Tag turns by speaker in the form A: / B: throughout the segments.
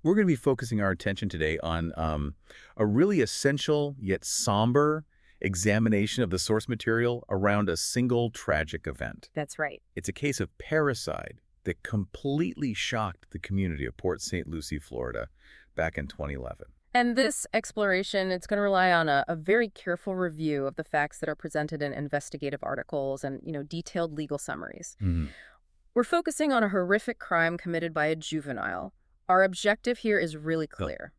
A: We're going to be focusing our attention today on a really essential yet somber examination of the source material around a single tragic event.
B: That's right.
A: It's a case of parricide that completely shocked the community of Port St. Lucie, Florida, back in 2011.
B: And this exploration, it's going to rely on a very careful review of the facts that are presented in investigative articles and, detailed legal summaries.
A: Mhm.
B: We're focusing on a horrific crime committed by a juvenile. Our objective here is really clear.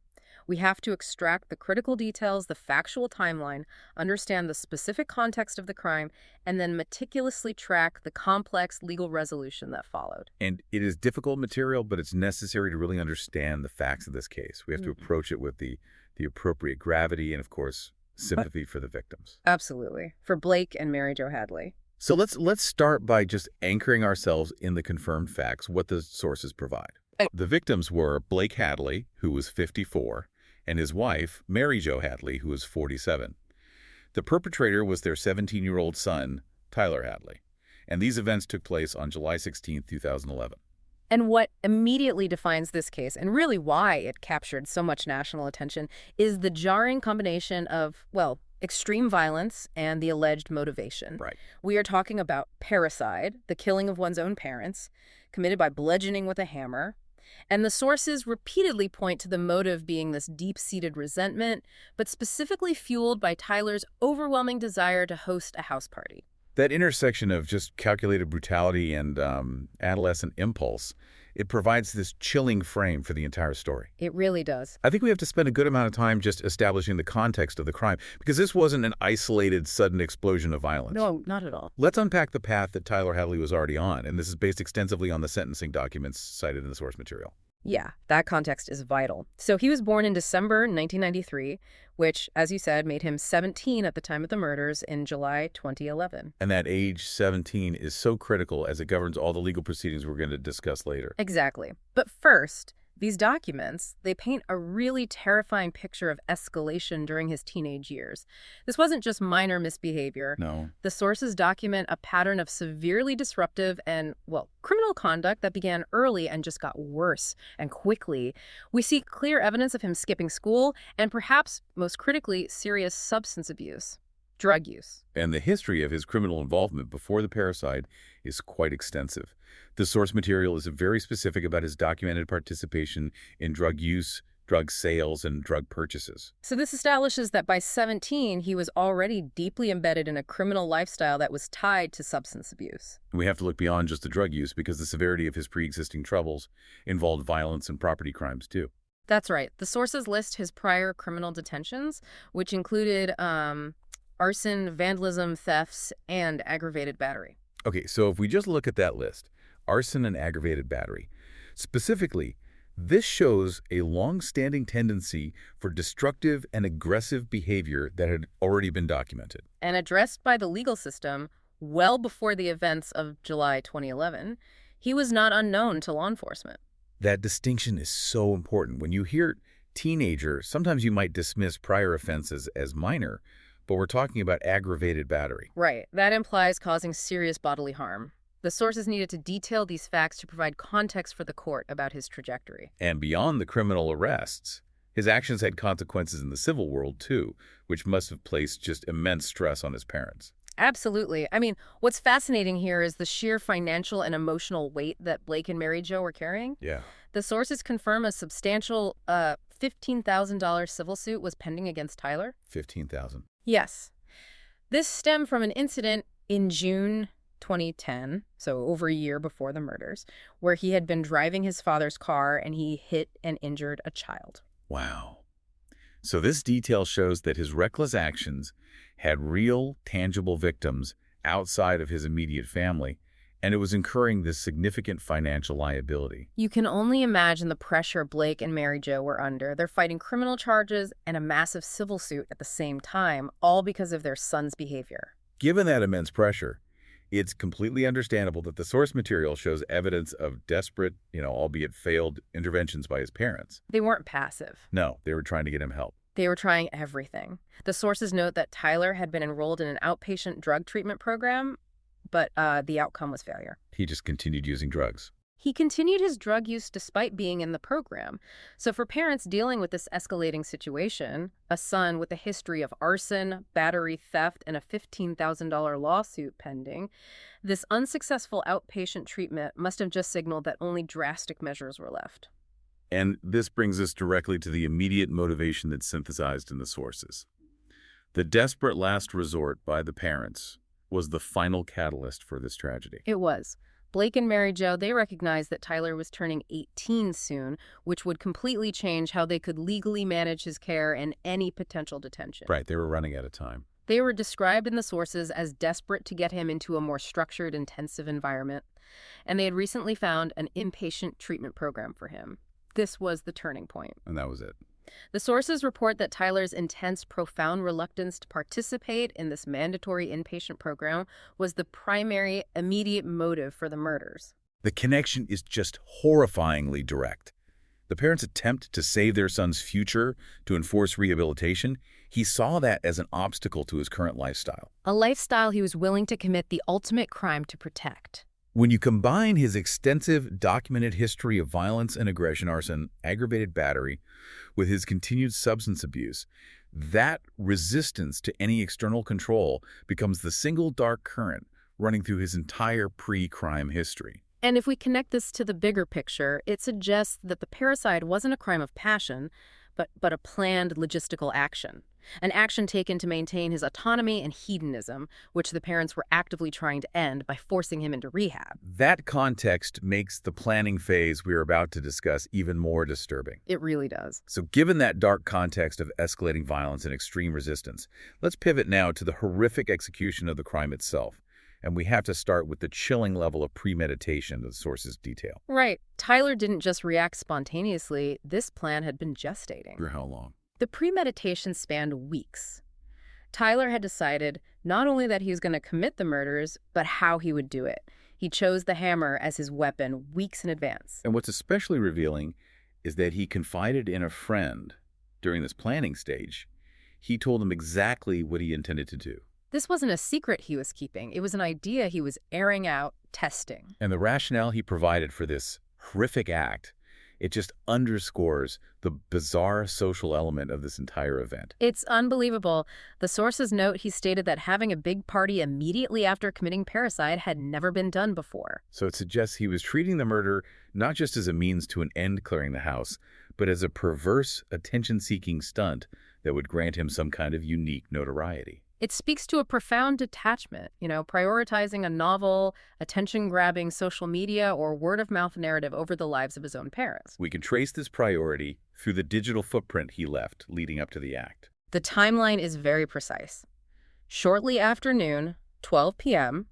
B: We have to extract the critical details, the factual timeline, understand the specific context of the crime, and then meticulously track the complex legal resolution that followed.
A: And it is difficult material, but it's necessary to really understand the facts of this case. We have to approach it with the appropriate gravity and, of course, sympathy for the victims.
B: Absolutely. For Blake and Mary-Jo Hadley.
A: So let's start by just anchoring ourselves in the confirmed facts, what the sources provide. The victims were Blake Hadley, who was 54, and his wife, Mary-Jo Hadley, who was 47. The perpetrator was their 17-year-old son, Tyler Hadley. And these events took place on July 16, 2011.
B: And what immediately defines this case, and really why it captured so much national attention, is the jarring combination of, extreme violence and the alleged motivation.
A: Right.
B: We are talking about parricide, the killing of one's own parents, committed by bludgeoning with a hammer. And the sources repeatedly point to the motive being this deep-seated resentment, but specifically fueled by Tyler's overwhelming desire to host a house party.
A: That intersection of just calculated brutality and adolescent impulse, it provides this chilling frame for the entire story.
B: It really does.
A: I think we have to spend a good amount of time just establishing the context of the crime, because this wasn't an isolated, sudden explosion of violence.
B: No, not at all.
A: Let's unpack the path that Tyler Hadley was already on, and this is based extensively on the sentencing documents cited in the source material.
B: Yeah, that context is vital. So he was born in December 1993, which, as you said, made him 17 at the time of the murders in July 2011.
A: And that age 17 is so critical as it governs all the legal proceedings we're going to discuss later.
B: Exactly. But first, these documents, they paint a really terrifying picture of escalation during his teenage years. This wasn't just minor misbehavior.
A: No.
B: The sources document a pattern of severely disruptive and, criminal conduct that began early and just got worse and quickly. We see clear evidence of him skipping school and perhaps, most critically, serious substance abuse. Drug use.
A: And the history of his criminal involvement before the parricide is quite extensive. The source material is very specific about his documented participation in drug use, drug sales, and drug purchases.
B: So this establishes that by 17, he was already deeply embedded in a criminal lifestyle that was tied to substance abuse.
A: We have to look beyond just the drug use because the severity of his pre-existing troubles involved violence and property crimes, too.
B: That's right. The sources list his prior criminal detentions, which included arson, vandalism, thefts, and aggravated battery.
A: Okay, so if we just look at that list, arson and aggravated battery, specifically, this shows a long-standing tendency for destructive and aggressive behavior that had already been documented.
B: And addressed by the legal system well before the events of July 2011, he was not unknown to law enforcement.
A: That distinction is so important. When you hear teenager, sometimes you might dismiss prior offenses as minor, but we're talking about aggravated battery.
B: Right. That implies causing serious bodily harm. The sources needed to detail these facts to provide context for the court about his trajectory.
A: And beyond the criminal arrests, his actions had consequences in the civil world, too, which must have placed just immense stress on his parents.
B: Absolutely. I mean, what's fascinating here is the sheer financial and emotional weight that Blake and Mary-Jo were carrying.
A: Yeah.
B: The sources confirm a substantial $15,000 civil suit was pending against Tyler.
A: $15,000.
B: Yes. This stemmed from an incident in June 2010, so over a year before the murders, where he had been driving his father's car and he hit and injured a child.
A: Wow. So this detail shows that his reckless actions had real, tangible victims outside of his immediate family, and it was incurring this significant financial liability.
B: You can only imagine the pressure Blake and Mary-Jo were under. They're fighting criminal charges and a massive civil suit at the same time, all because of their son's behavior.
A: Given that immense pressure, it's completely understandable that the source material shows evidence of desperate, albeit failed interventions by his parents.
B: They weren't passive.
A: No, they were trying to get him help.
B: They were trying everything. The sources note that Tyler had been enrolled in an outpatient drug treatment program, but the outcome was failure.
A: He just continued using drugs.
B: He continued his drug use despite being in the program. So for parents dealing with this escalating situation, a son with a history of arson, battery, theft, and a $15,000 lawsuit pending, this unsuccessful outpatient treatment must have just signaled that only drastic measures were left.
A: And this brings us directly to the immediate motivation that's synthesized in the sources. The desperate last resort by the parents was the final catalyst for this tragedy.
B: It was. Blake and Mary-Jo, they recognized that Tyler was turning 18 soon, which would completely change how they could legally manage his care and any potential detention.
A: Right, they were running out of time.
B: They were described in the sources as desperate to get him into a more structured, intensive environment, and they had recently found an inpatient treatment program for him. This was the turning point.
A: And that was it.
B: The sources report that Tyler's intense, profound reluctance to participate in this mandatory inpatient program was the primary, immediate motive for the murders.
A: The connection is just horrifyingly direct. The parents' attempt to save their son's future, to enforce rehabilitation, he saw that as an obstacle to his current lifestyle.
B: A lifestyle he was willing to commit the ultimate crime to protect.
A: When you combine his extensive documented history of violence and aggression, arson, aggravated battery, with his continued substance abuse, that resistance to any external control becomes the single dark current running through his entire pre-crime history.
B: And if we connect this to the bigger picture, it suggests that the parricide wasn't a crime of passion, but a planned logistical action. An action taken to maintain his autonomy and hedonism, which the parents were actively trying to end by forcing him into rehab.
A: That context makes the planning phase we are about to discuss even more disturbing.
B: It really does.
A: So given that dark context of escalating violence and extreme resistance, let's pivot now to the horrific execution of the crime itself. And we have to start with the chilling level of premeditation that the sources detail.
B: Right. Tyler didn't just react spontaneously. This plan had been gestating.
A: For how long?
B: The premeditation spanned weeks. Tyler had decided not only that he was going to commit the murders, but how he would do it. He chose the hammer as his weapon weeks in advance.
A: And what's especially revealing is that he confided in a friend during this planning stage. He told him exactly what he intended to do.
B: This wasn't a secret he was keeping. It was an idea he was airing out, testing.
A: And the rationale he provided for this horrific act, it just underscores the bizarre social element of this entire event.
B: It's unbelievable. The sources note he stated that having a big party immediately after committing parricide had never been done before.
A: So it suggests he was treating the murder not just as a means to an end clearing the house, but as a perverse, attention-seeking stunt that would grant him some kind of unique notoriety.
B: It speaks to a profound detachment, prioritizing a novel, attention-grabbing social media or word-of-mouth narrative over the lives of his own parents.
A: We can trace this priority through the digital footprint he left leading up to the act.
B: The timeline is very precise. Shortly after noon, 12 p.m.,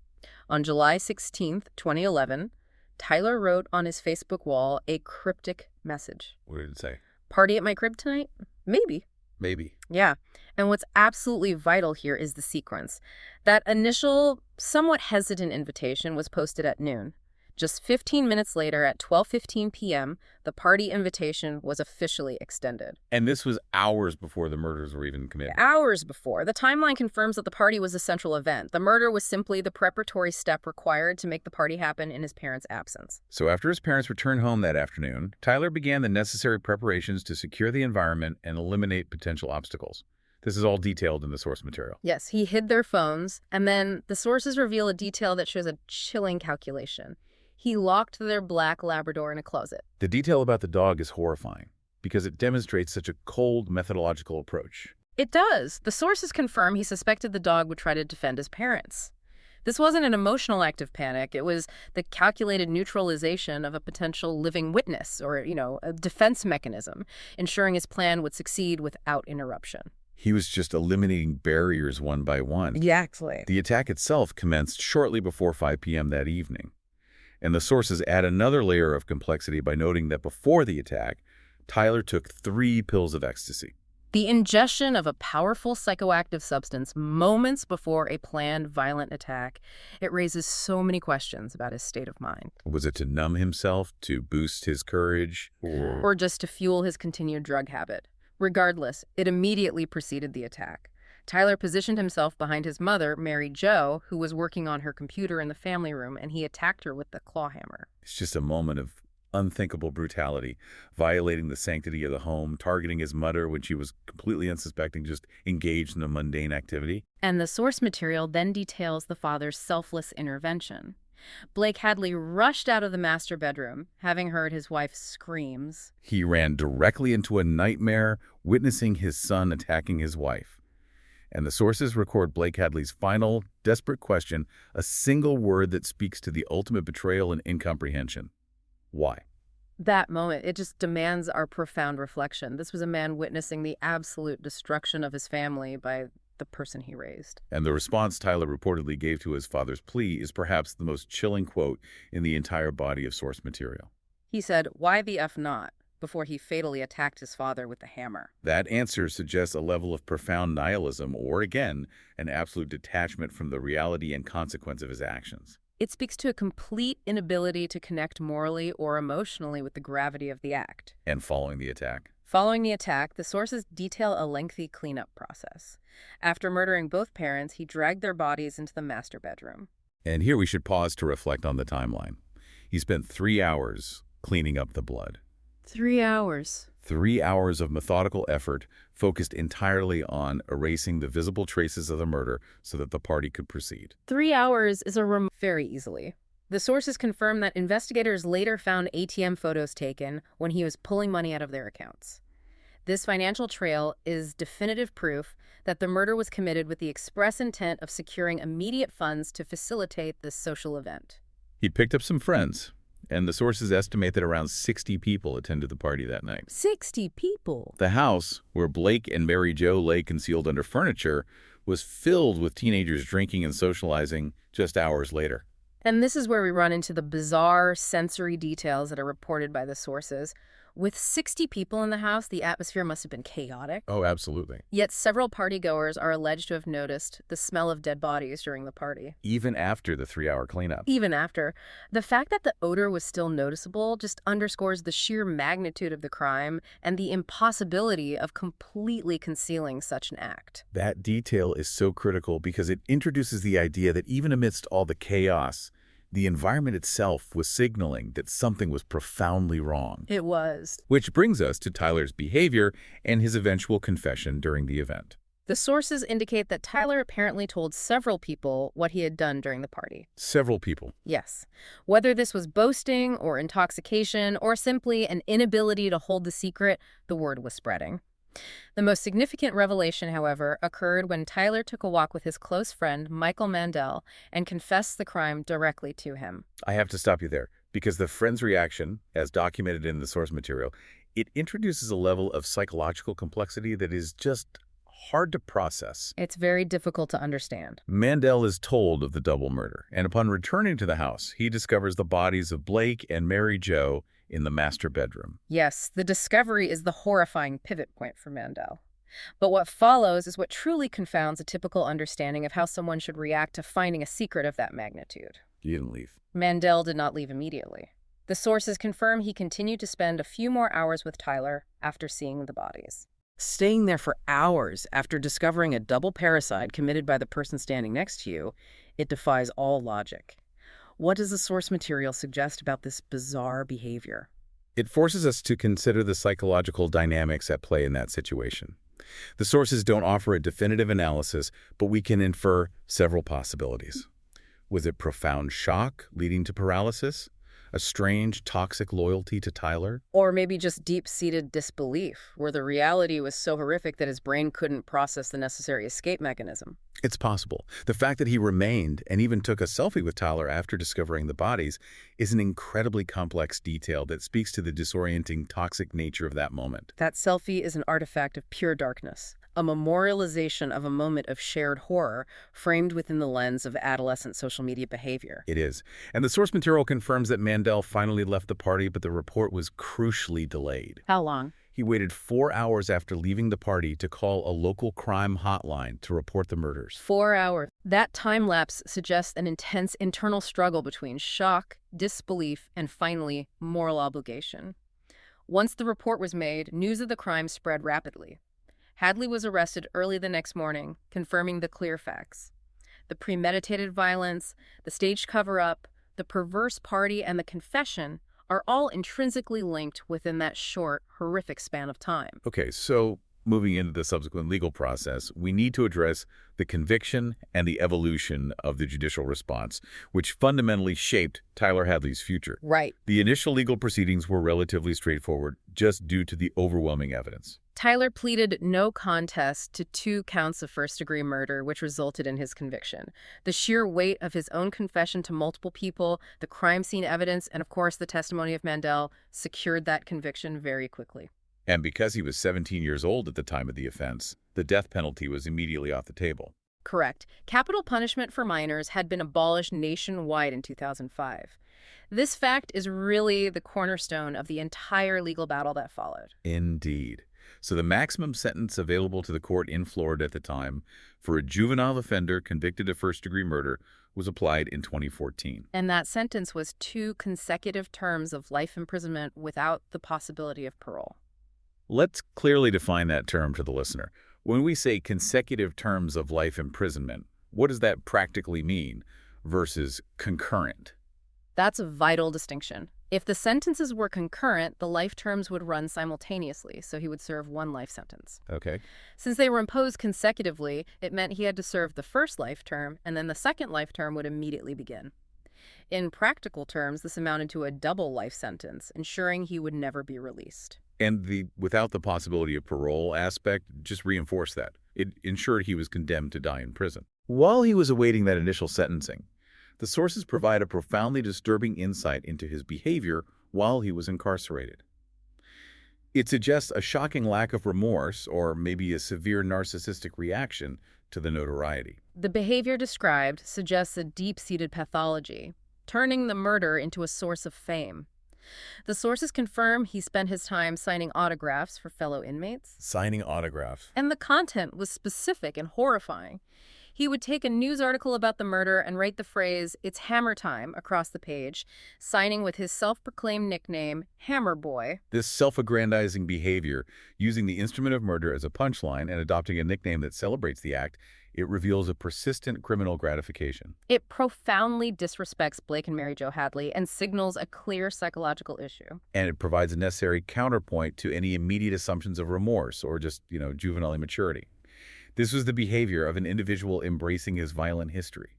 B: on July 16th, 2011, Tyler wrote on his Facebook wall a cryptic message.
A: What did it say?
B: Party at my crib tonight? Maybe.
A: Maybe.
B: Yeah. And what's absolutely vital here is the sequence. That initial, somewhat hesitant invitation was posted at noon. Just 15 minutes later, at 12:15 p.m., the party invitation was officially extended.
A: And this was hours before the murders were even committed.
B: Hours before. The timeline confirms that the party was a central event. The murder was simply the preparatory step required to make the party happen in his parents' absence.
A: So after his parents returned home that afternoon, Tyler began the necessary preparations to secure the environment and eliminate potential obstacles. This is all detailed in the source material.
B: Yes, he hid their phones, and then the sources reveal a detail that shows a chilling calculation. He locked their black Labrador in a closet.
A: The detail about the dog is horrifying because it demonstrates such a cold methodological approach.
B: It does. The sources confirm he suspected the dog would try to defend his parents. This wasn't an emotional act of panic. It was the calculated neutralization of a potential living witness or, a defense mechanism, ensuring his plan would succeed without interruption.
A: He was just eliminating barriers one by one.
B: Exactly.
A: The attack itself commenced shortly before 5 p.m. that evening. And the sources add another layer of complexity by noting that before the attack, Tyler took 3 pills of ecstasy.
B: The ingestion of a powerful psychoactive substance moments before a planned violent attack, it raises so many questions about his state of mind.
A: Was it to numb himself, to boost his courage,
B: or just to fuel his continued drug habit? Regardless, it immediately preceded the attack. Tyler positioned himself behind his mother, Mary-Jo, who was working on her computer in the family room, and he attacked her with the claw hammer.
A: It's just a moment of unthinkable brutality, violating the sanctity of the home, targeting his mother when she was completely unsuspecting, just engaged in a mundane activity.
B: And the source material then details the father's selfless intervention. Blake Hadley rushed out of the master bedroom, having heard his wife's screams.
A: He ran directly into a nightmare, witnessing his son attacking his wife. And the sources record Blake Hadley's final, desperate question, a single word that speaks to the ultimate betrayal and incomprehension. Why?
B: That moment, it just demands our profound reflection. This was a man witnessing the absolute destruction of his family by the person he raised.
A: And the response Tyler reportedly gave to his father's plea is perhaps the most chilling quote in the entire body of source material.
B: He said, "Why the F not?" before he fatally attacked his father with the hammer.
A: That answer suggests a level of profound nihilism or, again, an absolute detachment from the reality and consequence of his actions.
B: It speaks to a complete inability to connect morally or emotionally with the gravity of the act.
A: And following the attack?
B: Following the attack, the sources detail a lengthy cleanup process. After murdering both parents, he dragged their bodies into the master bedroom.
A: And here we should pause to reflect on the timeline. He spent 3 hours cleaning up the blood.
B: 3 hours.
A: 3 hours of methodical effort focused entirely on erasing the visible traces of the murder so that the party could proceed.
B: 3 hours is very easily. The sources confirm that investigators later found ATM photos taken when he was pulling money out of their accounts. This financial trail is definitive proof that the murder was committed with the express intent of securing immediate funds to facilitate this social event.
A: He picked up some friends, and the sources estimate that around 60 people attended the party that night.
B: 60 people?
A: The house, where Blake and Mary-Jo lay concealed under furniture, was filled with teenagers drinking and socializing just hours later.
B: And this is where we run into the bizarre sensory details that are reported by the sources. With 60 people in the house, the atmosphere must have been chaotic.
A: Oh, absolutely.
B: Yet several partygoers are alleged to have noticed the smell of dead bodies during the party.
A: Even after the 3-hour cleanup.
B: Even after. The fact that the odor was still noticeable just underscores the sheer magnitude of the crime and the impossibility of completely concealing such an act.
A: That detail is so critical because it introduces the idea that even amidst all the chaos, the environment itself was signaling that something was profoundly wrong.
B: It was.
A: Which brings us to Tyler's behavior and his eventual confession during the event.
B: The sources indicate that Tyler apparently told several people what he had done during the party.
A: Several people.
B: Yes. Whether this was boasting or intoxication or simply an inability to hold the secret, the word was spreading. The most significant revelation, however, occurred when Tyler took a walk with his close friend, Michael Mandel, and confessed the crime directly to him.
A: I have to stop you there, because the friend's reaction, as documented in the source material, it introduces a level of psychological complexity that is just hard to process.
B: It's very difficult to understand.
A: Mandel is told of the double murder, and upon returning to the house, he discovers the bodies of Blake and Mary-Jo in the master bedroom.
B: Yes, the discovery is the horrifying pivot point for Mandel. But what follows is what truly confounds a typical understanding of how someone should react to finding a secret of that magnitude.
A: He didn't leave.
B: Mandel did not leave immediately. The sources confirm he continued to spend a few more hours with Tyler after seeing the bodies. Staying there for hours after discovering a double parricide committed by the person standing next to you, it defies all logic. What does the source material suggest about this bizarre behavior?
A: It forces us to consider the psychological dynamics at play in that situation. The sources don't offer a definitive analysis, but we can infer several possibilities. Was it profound shock leading to paralysis? A strange, toxic loyalty to Tyler?
B: Or maybe just deep-seated disbelief, where the reality was so horrific that his brain couldn't process the necessary escape mechanism.
A: It's possible. The fact that he remained and even took a selfie with Tyler after discovering the bodies is an incredibly complex detail that speaks to the disorienting, toxic nature of that moment.
B: That selfie is an artifact of pure darkness, a memorialization of a moment of shared horror framed within the lens of adolescent social media behavior.
A: It is. And the source material confirms that Mandel finally left the party, but the report was crucially delayed.
B: How long?
A: He waited 4 hours after leaving the party to call a local crime hotline to report the murders.
B: 4 hours. That time lapse suggests an intense internal struggle between shock, disbelief, and finally, moral obligation. Once the report was made, news of the crime spread rapidly. Hadley was arrested early the next morning, confirming the clear facts. The premeditated violence, the staged cover-up, the perverse party, and the confession are all intrinsically linked within that short, horrific span of time.
A: Okay, so moving into the subsequent legal process, we need to address the conviction and the evolution of the judicial response, which fundamentally shaped Tyler Hadley's future.
B: Right.
A: The initial legal proceedings were relatively straightforward, just due to the overwhelming evidence.
B: Tyler pleaded no contest to 2 counts of first-degree murder, which resulted in his conviction. The sheer weight of his own confession to multiple people, the crime scene evidence, and of course the testimony of Mandel secured that conviction very quickly.
A: And because he was 17 years old at the time of the offense, the death penalty was immediately off the table.
B: Correct. Capital punishment for minors had been abolished nationwide in 2005. This fact is really the cornerstone of the entire legal battle that followed.
A: Indeed. So the maximum sentence available to the court in Florida at the time for a juvenile offender convicted of first-degree murder was applied in 2014.
B: And that sentence was 2 consecutive terms of life imprisonment without the possibility of parole.
A: Let's clearly define that term to the listener. When we say consecutive terms of life imprisonment, what does that practically mean versus concurrent?
B: That's a vital distinction. If the sentences were concurrent, the life terms would run simultaneously, so he would serve 1 life sentence.
A: Okay.
B: Since they were imposed consecutively, it meant he had to serve the first life term, and then the second life term would immediately begin. In practical terms, this amounted to a double life sentence, ensuring he would never be released.
A: And the without the possibility of parole aspect just reinforced that. It ensured he was condemned to die in prison. While he was awaiting that initial sentencing, the sources provide a profoundly disturbing insight into his behavior while he was incarcerated. It suggests a shocking lack of remorse or maybe a severe narcissistic reaction to the notoriety.
B: The behavior described suggests a deep-seated pathology, turning the murder into a source of fame. The sources confirm he spent his time signing autographs for fellow inmates.
A: Signing autographs.
B: And the content was specific and horrifying. He would take a news article about the murder and write the phrase, "It's hammer time," across the page, signing with his self-proclaimed nickname, Hammer Boy.
A: This self-aggrandizing behavior, using the instrument of murder as a punchline and adopting a nickname that celebrates the act, it reveals a persistent criminal gratification.
B: It profoundly disrespects Blake and Mary-Jo Hadley and signals a clear psychological issue.
A: And it provides a necessary counterpoint to any immediate assumptions of remorse or just, juvenile immaturity. This was the behavior of an individual embracing his violent history.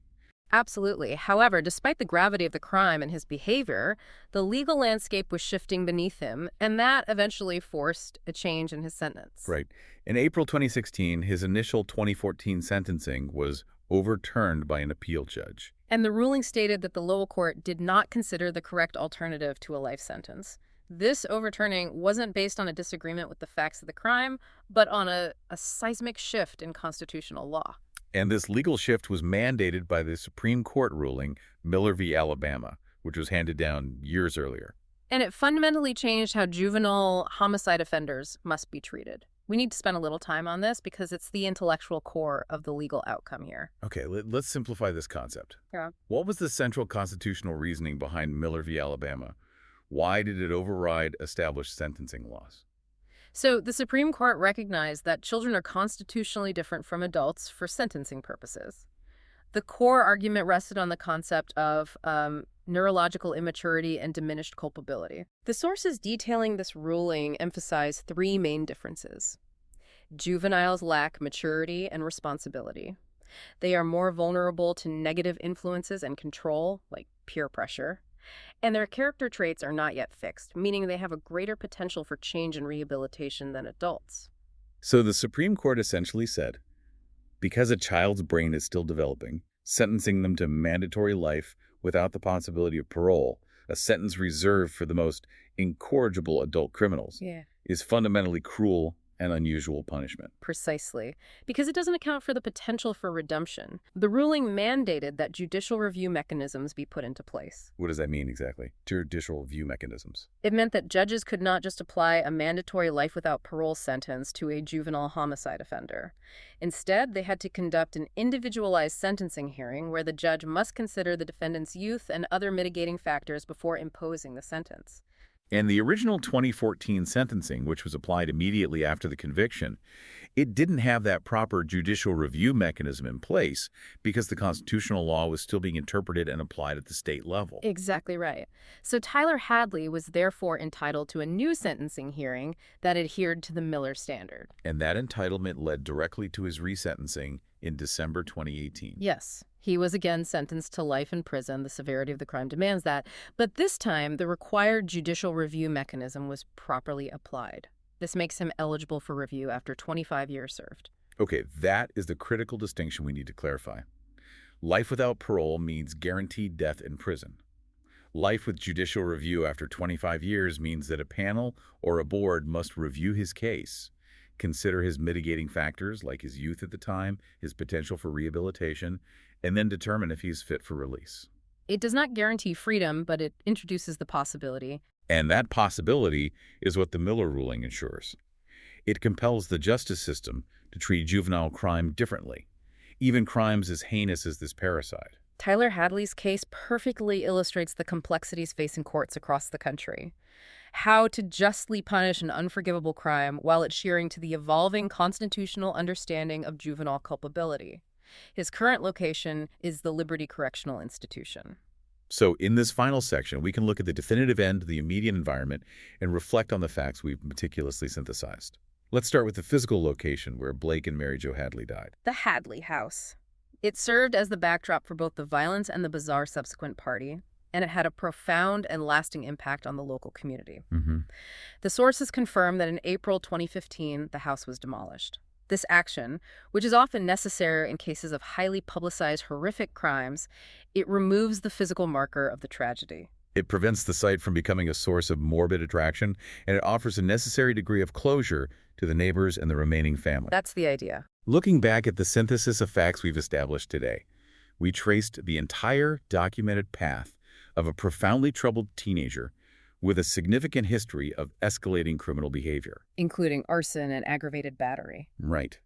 B: Absolutely. However, despite the gravity of the crime and his behavior, the legal landscape was shifting beneath him, and that eventually forced a change in his sentence.
A: Right. In April 2016, his initial 2014 sentencing was overturned by an appeal judge.
B: And the ruling stated that the lower court did not consider the correct alternative to a life sentence. This overturning wasn't based on a disagreement with the facts of the crime, but on a seismic shift in constitutional law.
A: And this legal shift was mandated by the Supreme Court ruling Miller v. Alabama, which was handed down years earlier.
B: And it fundamentally changed how juvenile homicide offenders must be treated. We need to spend a little time on this because it's the intellectual core of the legal outcome here.
A: Okay, let's simplify this concept.
B: Yeah.
A: What was the central constitutional reasoning behind Miller v. Alabama? Why did it override established sentencing laws?
B: So the Supreme Court recognized that children are constitutionally different from adults for sentencing purposes. The core argument rested on the concept of neurological immaturity and diminished culpability. The sources detailing this ruling emphasize 3 main differences. Juveniles lack maturity and responsibility. They are more vulnerable to negative influences and control, like peer pressure. And their character traits are not yet fixed, meaning they have a greater potential for change and rehabilitation than adults.
A: So the Supreme Court essentially said, because a child's brain is still developing, sentencing them to mandatory life without the possibility of parole, a sentence reserved for the most incorrigible adult criminals, is fundamentally cruel and unusual punishment.
B: Precisely. Because it doesn't account for the potential for redemption. The ruling mandated that judicial review mechanisms be put into place.
A: What does that mean exactly? Judicial review mechanisms.
B: It meant that judges could not just apply a mandatory life without parole sentence to a juvenile homicide offender. Instead, they had to conduct an individualized sentencing hearing where the judge must consider the defendant's youth and other mitigating factors before imposing the sentence.
A: And the original 2014 sentencing, which was applied immediately after the conviction, it didn't have that proper judicial review mechanism in place because the constitutional law was still being interpreted and applied at the state level.
B: Exactly right. So Tyler Hadley was therefore entitled to a new sentencing hearing that adhered to the Miller standard.
A: And that entitlement led directly to his resentencing in December 2018.
B: Yes, he was again sentenced to life in prison. The severity of the crime demands that. But this time, the required judicial review mechanism was properly applied. This makes him eligible for review after 25 years served.
A: Okay, that is the critical distinction we need to clarify. Life without parole means guaranteed death in prison. Life with judicial review after 25 years means that a panel or a board must review his case, consider his mitigating factors like his youth at the time, his potential for rehabilitation, and then determine if he's fit for release.
B: It does not guarantee freedom, but it introduces the possibility.
A: And that possibility is what the Miller ruling ensures. It compels the justice system to treat juvenile crime differently, even crimes as heinous as this parricide.
B: Tyler Hadley's case perfectly illustrates the complexities facing courts across the country. How to justly punish an unforgivable crime while adhering to the evolving constitutional understanding of juvenile culpability. His current location is the Liberty Correctional Institution.
A: So in this final section, we can look at the definitive end, the immediate environment, and reflect on the facts we've meticulously synthesized. Let's start with the physical location where Blake and Mary-Jo Hadley died.
B: The Hadley house. It served as the backdrop for both the violence and the bizarre subsequent party, and it had a profound and lasting impact on the local community. The sources confirm that in April 2015, the house was demolished. This action, which is often necessary in cases of highly publicized horrific crimes, it removes the physical marker of the tragedy.
A: It prevents the site from becoming a source of morbid attraction, and it offers a necessary degree of closure to the neighbors and the remaining family.
B: That's the idea.
A: Looking back at the synthesis of facts we've established today, we traced the entire documented path of a profoundly troubled teenager with a significant history of escalating criminal behavior.
B: Including arson and aggravated battery.
A: Right.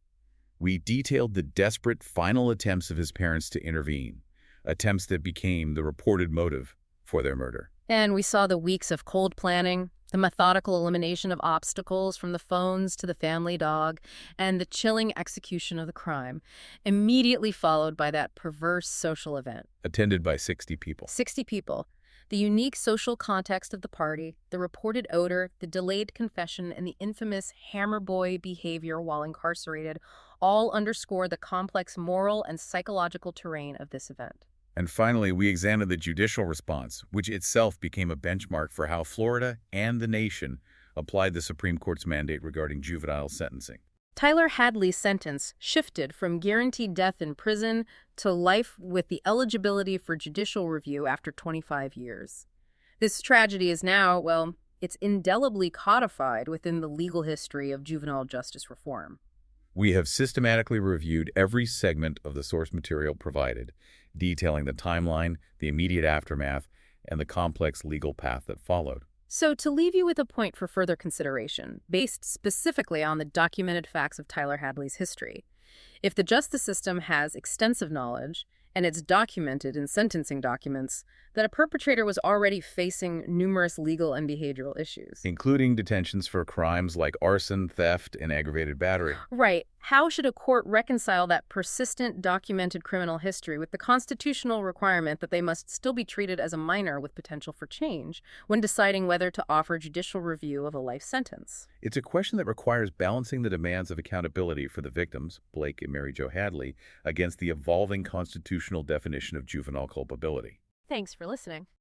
A: We detailed the desperate final attempts of his parents to intervene, attempts that became the reported motive for their murder.
B: And we saw the weeks of cold planning, the methodical elimination of obstacles from the phones to the family dog, and the chilling execution of the crime, immediately followed by that perverse social event.
A: Attended by 60 people.
B: 60 people. The unique social context of the party, the reported odor, the delayed confession, and the infamous hammer boy behavior while incarcerated all underscore the complex moral and psychological terrain of this event.
A: And finally, we examined the judicial response, which itself became a benchmark for how Florida and the nation applied the Supreme Court's mandate regarding juvenile sentencing.
B: Tyler Hadley's sentence shifted from guaranteed death in prison to life with the eligibility for judicial review after 25 years. This tragedy is now, well, it's indelibly codified within the legal history of juvenile justice reform.
A: We have systematically reviewed every segment of the source material provided, detailing the timeline, the immediate aftermath, and the complex legal path that followed.
B: So to leave you with a point for further consideration, based specifically on the documented facts of Tyler Hadley's history, if the justice system has extensive knowledge, and it's documented in sentencing documents, that a perpetrator was already facing numerous legal and behavioral issues.
A: Including detentions for crimes like arson, theft, and aggravated battery.
B: Right. How should a court reconcile that persistent documented criminal history with the constitutional requirement that they must still be treated as a minor with potential for change when deciding whether to offer judicial review of a life sentence?
A: It's a question that requires balancing the demands of accountability for the victims, Blake and Mary-Jo Hadley, against the evolving constitutional definition of juvenile culpability.
B: Thanks for listening.